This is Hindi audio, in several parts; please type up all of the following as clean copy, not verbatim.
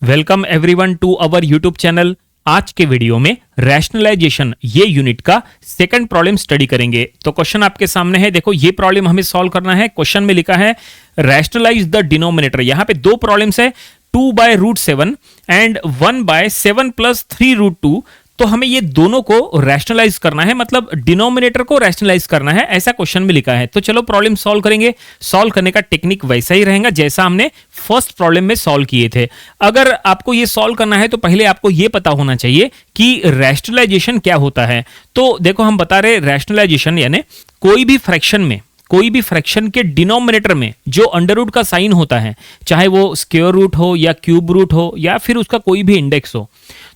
Welcome everyone to our YouTube channel. आज के वीडियो में रैशनलाइजेशन ये यूनिट का सेकंड प्रॉब्लम स्टडी करेंगे। तो क्वेश्चन आपके सामने है, देखो ये प्रॉब्लम हमें सॉल्व करना है। क्वेश्चन में लिखा है रैशनलाइज द डिनोमिनेटर। यहाँ पे दो प्रॉब्लम्स है, 2/√7 एंड 1/7 + 3√2। तो हमें ये दोनों को रैशनलाइज करना है, मतलब डिनोमिनेटर को रैशनलाइज करना है, ऐसा क्वेश्चन में लिखा है। तो चलो प्रॉब्लम सॉल्व करेंगे। सॉल्व करने का टेक्निक वैसा ही रहेगा जैसा हमने फर्स्ट प्रॉब्लम में सॉल्व किए थे। अगर आपको ये सॉल्व करना है तो पहले आपको ये पता होना चाहिए कि रैशनलाइजेशन क्या होता है। तो देखो हम बता रहे रैशनलाइजेशन यानी कोई भी फ्रैक्शन के डिनोमिनेटर में जो अंडर रूट का साइन होता है, चाहे वो स्क्वायर रूट हो या क्यूब रूट हो या फिर उसका कोई भी इंडेक्स हो,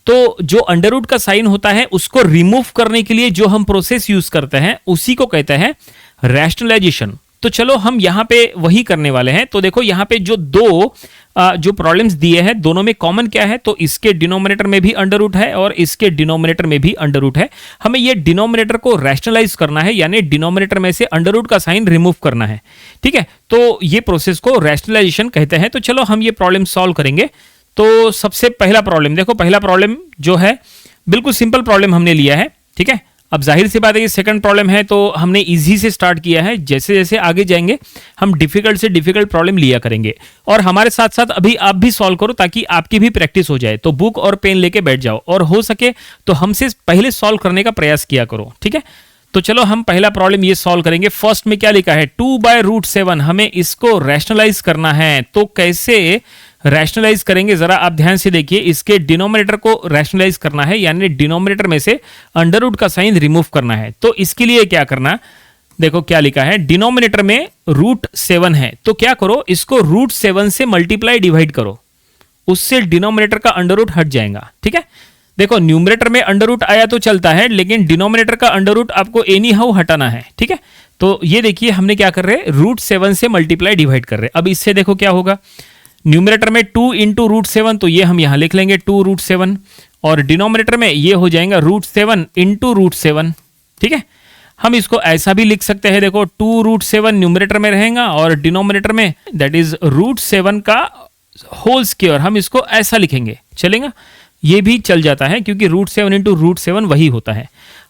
तो जो अंडर रूट का साइन होता है उसको रिमूव करने के लिए जो हम प्रोसेस यूज करते हैं उसी को कहते हैं रैशनलाइजेशन। तो चलो हम यहां पे वही करने वाले हैं। तो देखो यहां पे जो दो जो प्रॉब्लम्स दिए हैं दोनों में कॉमन क्या है, तो इसके डिनोमिनेटर में भी अंडर रूट है और इसके डिनोमिनेटर में भी अंडर रूट है। हमें ये डिनोमिनेटर को रैशनलाइज करना है, यानी डिनोमिनेटर में से अंडर रूट का साइन रिमूव करना है। ठीक है, तो ये प्रोसेस को रैशनलाइजेशन कहते हैं। तो चलो हम ये प्रॉब्लम सॉल्व करेंगे। तो सबसे पहला प्रॉब्लम देखो, पहला प्रॉब्लम जो है बिल्कुल सिंपल प्रॉब्लम हमने लिया है। ठीक है, अब जाहिर सी बात है ये सेकंड प्रॉब्लम है तो हमने इजी से स्टार्ट किया है। जैसे जैसे आगे जाएंगे हम डिफिकल्ट से डिफिकल्ट प्रॉब्लम लिया करेंगे, और हमारे साथ साथ अभी आप भी सॉल्व करो ताकि आपकी भी प्रैक्टिस हो जाए। तो बुक और पेन लेके बैठ जाओ और हो सके तो हमसे पहले सॉल्व करने का प्रयास किया करो। ठीक है, तो चलो हम पहला प्रॉब्लम ये सॉल्व करेंगे। फर्स्ट में क्या लिखा है, 2/√7, हमें इसको रैशनलाइज करना है। तो कैसे रैशनलाइज करेंगे जरा आप ध्यान से देखिए। इसके डिनोमिनेटर को रैशनलाइज करना है, यानी डिनोमिनेटर में से अंडर रूट का साइन रिमूव करना है। तो इसके लिए क्या करना, देखो क्या लिखा है, डिनोमिनेटर में √7 है तो क्या करो, इसको √7 से मल्टीप्लाई डिवाइड करो, उससे डिनोमिनेटर का अंडर रूट हट जाएगा। ठीक है, देखो न्यूमरेटर में अंडर रूट आया तो चलता है, लेकिन डिनोमिनेटर का अंडर रूट आपको एनी हाउ हटाना है। ठीक है, तो ये देखिए हमने क्या कर रहे हैं, √7 से मल्टीप्लाई डिवाइड कर रहे हैं। अब इससे देखो क्या होगा, न्यूमरेटर में 2 × √7, तो ये हम यहां लिख लेंगे 2√7, और डिनोमिनेटर में ये हो जाएगा √7 × √7। ठीक है, हम इसको ऐसा भी लिख सकते हैं, देखो 2√7 न्यूमरेटर में रहेगा और डिनोमिनेटर में दैट इज √7 का होल स्क्वायर, हम इसको ऐसा लिखेंगे, चलेगा, ये भी चल जाता है क्योंकि √7 × √7 वही होता है।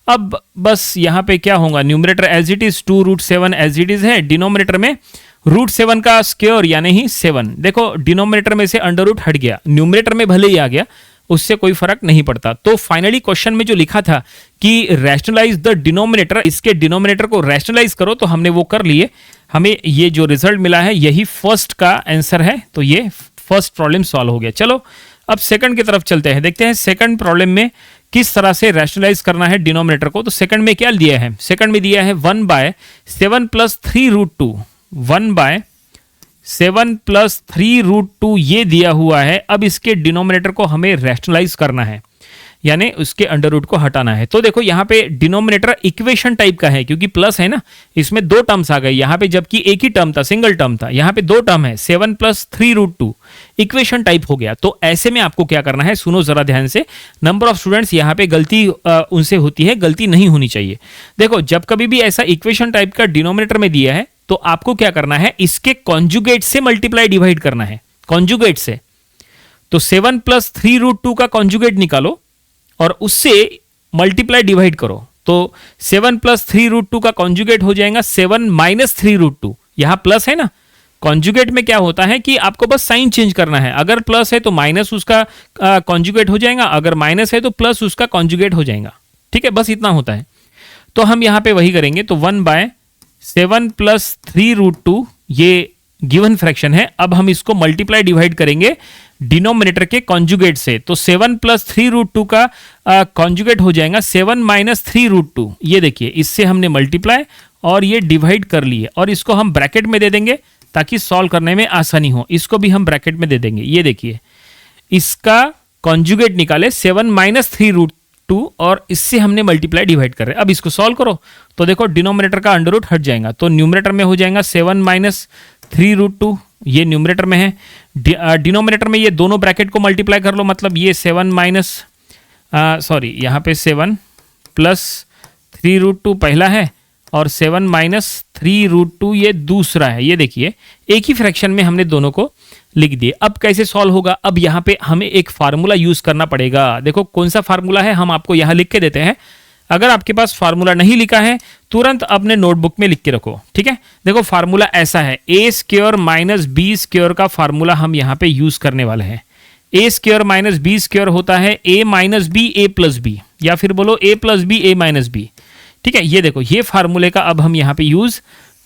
अब बस यहां पे क्या होगा, numerator as it is 2√7 as it is है, डिनोमिनेटर में √7 का स्क्वायर यानी ही 7। देखो डिनोमिनेटर में से अंडर रूट हट गया, न्यूमरेटर में भले ही आ गया, उससे कोई फर्क नहीं पड़ता। तो फाइनली क्वेश्चन में जो लिखा था कि रैशनलाइज द डिनोमिनेटर, इसके डिनोमिनेटर को रैशनलाइज करो, तो हमने वो कर लिए। हमें ये जो रिजल्ट मिला है यही फर्स्ट का आंसर है। तो ये फर्स्ट प्रॉब्लम सॉल्व हो गया। चलो अब सेकंड की तरफ चलते हैं, देखते हैं सेकंड प्रॉब्लम में किस तरह से रैशनलाइज करना है डिनोमिनेटर को। तो सेकंड में क्या दिया है, सेकंड में दिया है 1/7 + 3√2, 1/7 + 3√2 ये दिया हुआ है। अब इसके डिनोमिनेटर को हमें रैशनलाइज करना है, यानी उसके अंडर रूट को हटाना है। तो देखो यहाँ पे डिनोमिनेटर इक्वेशन टाइप का है, क्योंकि प्लस है ना, इसमें दो टर्म्स आ गए यहाँ पे, जबकि एक ही टर्म था, सिंगल टर्म था। यहाँ पे दो टर्म है, 7 + 3√2 इक्वेशन टाइप हो गया। तो ऐसे में आपको क्या करना है, सुनो जरा ध्यान से। नंबर ऑफ स्टूडेंट्स यहाँ पे गलती उनसे होती है, गलती नहीं होनी चाहिए। देखो जब कभी भी ऐसा इक्वेशन टाइप का डिनोमिनेटर में दिया है तो आपको क्या करना है, इसके कॉन्जुगेट से मल्टीप्लाई डिवाइड करना है, कॉन्जुगेट से। तो 7 + 3√2 का कॉन्जुगेट निकालो और उससे मल्टीप्लाई डिवाइड करो। तो 7 + 3√2 का कॉन्जुगेट हो जाएगा 7 - 3√2। यहां प्लस है ना, कॉन्जुगेट में क्या होता है कि आपको बस साइन चेंज करना है। अगर प्लस है तो माइनस उसका कॉन्जुगेट हो जाएगा, अगर माइनस है तो प्लस उसका कॉन्जुगेट हो जाएगा। ठीक है, बस इतना होता है। तो हम यहां पे वही करेंगे। तो 1/7 + 3√2 ये गिवन फ्रैक्शन है। अब हम इसको मल्टीप्लाई डिवाइड करेंगे डिनोमिनेटर के कॉन्जुगेट से। तो 7 + 3√2 का कॉन्जुगेट हो जाएगा 7 - 3√2। ये देखिए इससे हमने मल्टीप्लाई और ये डिवाइड कर लिए, और इसको हम ब्रैकेट में दे देंगे ताकि सॉल्व करने में आसानी हो। इसको भी हम ब्रैकेट में दे देंगे। ये देखिए इसका कॉन्जुगेट निकाले 7 - 3√2 और इससे हमने मल्टीप्लाई डिवाइड कर रहे हैं। अब इसको सॉल्व करो तो देखो डिनोमिनेटर का अंडर रूट हट जाएगा। तो न्यूमरेटर में हो जाएगा 7 - 3√2, ये न्यूमरेटर में है। डिनोमिनेटर में ये दोनों ब्रैकेट को मल्टीप्लाई कर लो, मतलब ये 7 यहाँ पे 7 + 3√2 पहला है और 7 - 3√2 ये दूसरा है। ये देखिए एक ही फ्रैक्शन में हमने दोनों को लिख दिए। अब कैसे सॉल्व होगा, अब यहाँ पे हमें एक फार्मूला यूज करना पड़ेगा। देखो कौन सा फार्मूला है, हम आपको यहाँ लिख के देते हैं। अगर आपके पास फार्मूला नहीं लिखा है तुरंत अपने नोटबुक में लिख के रखो, ठीक है। देखो फार्मूला ऐसा है, ए स्क्वायर माइनस बी स्क्वायर का फार्मूला हम यहाँ पे यूज करने वाले हैं। ए स्क्वायर माइनस बी स्क्वायर होता है ए माइनस बी ए प्लस बी, या फिर बोलो ए प्लस बी ए माइनस बी, ठीक है। ये देखो ये फार्मूले का अब हम यहाँ पे यूज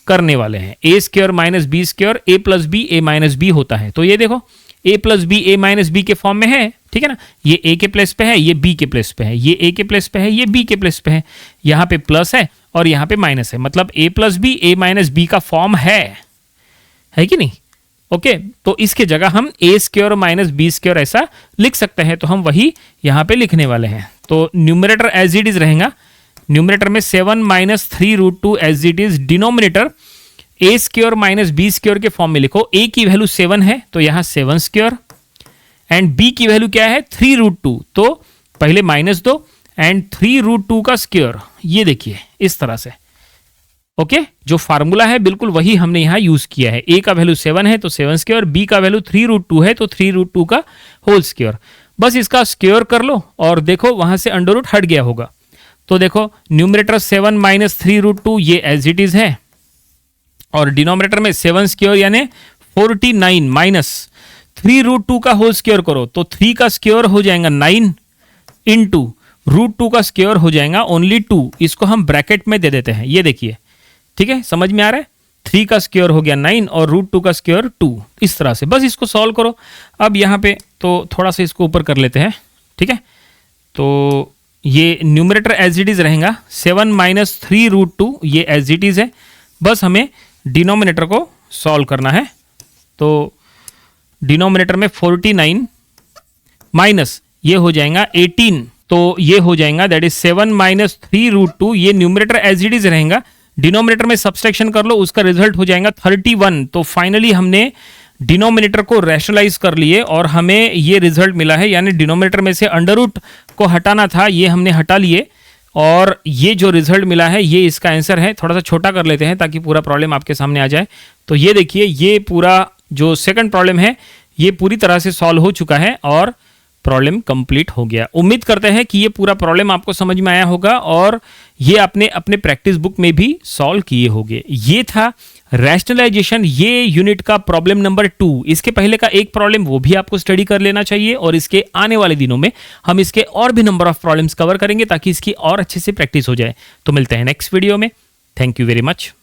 करने वाले हैं। ए स्क्वायर माइनस बी स्क्वायर ए प्लस बी ए माइनस बी होता है। तो ये देखो ए प्लस बी ए माइनस बी के फॉर्म में है, ठीक है ना। ये ए के प्लेस पे है, ये बी के प्लेस पे है, ये ए के प्लेस पे है, ये बी के प्लेस पे है। यहाँ पे प्लस है और यहाँ पे माइनस है, मतलब ए प्लस बी ए माइनस बी का फॉर्म है कि नहीं। ओके, तो इसके जगह हम ए स्क्वायर माइनस बी स्क्वायर ऐसा लिख सकते हैं। तो हम वही यहाँ पे लिखने वाले हैं। तो न्यूमरेटर एज इट इज रहेगा, न्यूमरेटर में 7 माइनस 3√2 एज इट इज। Denominator A square minus B square के फॉर्म में लिखो। ए की वैल्यू 7 है तो यहाँ 7 स्क्वायर, एंड बी की वैल्यू क्या है 3√2, तो पहले माइनस दो एंड 3√2 का स्क्वायर, ये देखिए इस तरह से। ओके, जो फार्मूला है बिल्कुल वही हमने यहाँ यूज किया है। ए का वैल्यू 7 है तो 7 स्क्वायर, बी का वैल्यू 3√2 है तो 3√2 का होल स्क्वायर। बस इसका स्क्वायर कर लो और देखो वहां से अंडर रूट हट गया होगा। तो देखो न्यूमरेटर 7 माइनस 3√2 ये एज इट इज है, और डिनोमिनेटर में 7 स्क्वायर यानी 49 माइनस 3√2 का होल स्क्वायर करो तो 3 का स्क्वायर हो जाएगा 9 इंटू √2 का स्क्वायर हो जाएगा ओनली 2। इसको हम ब्रैकेट में दे देते हैं, ये देखिए, ठीक है, समझ में आ रहा है। 3 का स्क्वायर हो गया 9 और √2 का स्क्वायर 2, इस तरह से बस इसको सॉल्व करो। अब यहाँ पे तो थोड़ा सा इसको ऊपर कर लेते हैं, ठीक है। तो ये न्यूमरेटर एज इट इज रहेगा, 7 माइनस 3√2 ये एज इट इज है। बस हमें डिनोमिनेटर को सॉल्व करना है। तो डिनोमिनेटर में 49 माइनस ये हो जाएगा 18, तो ये हो जाएगा दैट इज 7 माइनस 3√2। ये न्यूमरेटर एज इट इज रहेगा, डिनोमिनेटर में सब्सट्रैक्शन कर लो, उसका रिजल्ट हो जाएगा 31। तो फाइनली हमने डिनोमिनेटर को रैशनलाइज कर लिए और हमें ये रिजल्ट मिला है, यानी डिनोमिनेटर में से अंडर रूट को हटाना था, ये हमने हटा लिए और ये जो रिजल्ट मिला है ये इसका आंसर है। थोड़ा सा छोटा कर लेते हैं ताकि पूरा प्रॉब्लम आपके सामने आ जाए। तो ये देखिए ये पूरा जो सेकंड प्रॉब्लम है ये पूरी तरह से सॉल्व हो चुका है और प्रॉब्लम कंप्लीट हो गया। उम्मीद करते हैं कि ये पूरा प्रॉब्लम आपको समझ में आया होगा और ये आपने अपने प्रैक्टिस बुक में भी सॉल्व किए होंगे। ये था रैशनलाइजेशन, ये यूनिट का प्रॉब्लम नंबर 2। इसके पहले का एक प्रॉब्लम वो भी आपको स्टडी कर लेना चाहिए और इसके आने वाले दिनों में हम इसके और भी नंबर ऑफ प्रॉब्लम्स कवर करेंगे ताकि इसकी और अच्छे से प्रैक्टिस हो जाए। तो मिलते हैं नेक्स्ट वीडियो में। Thank you very much.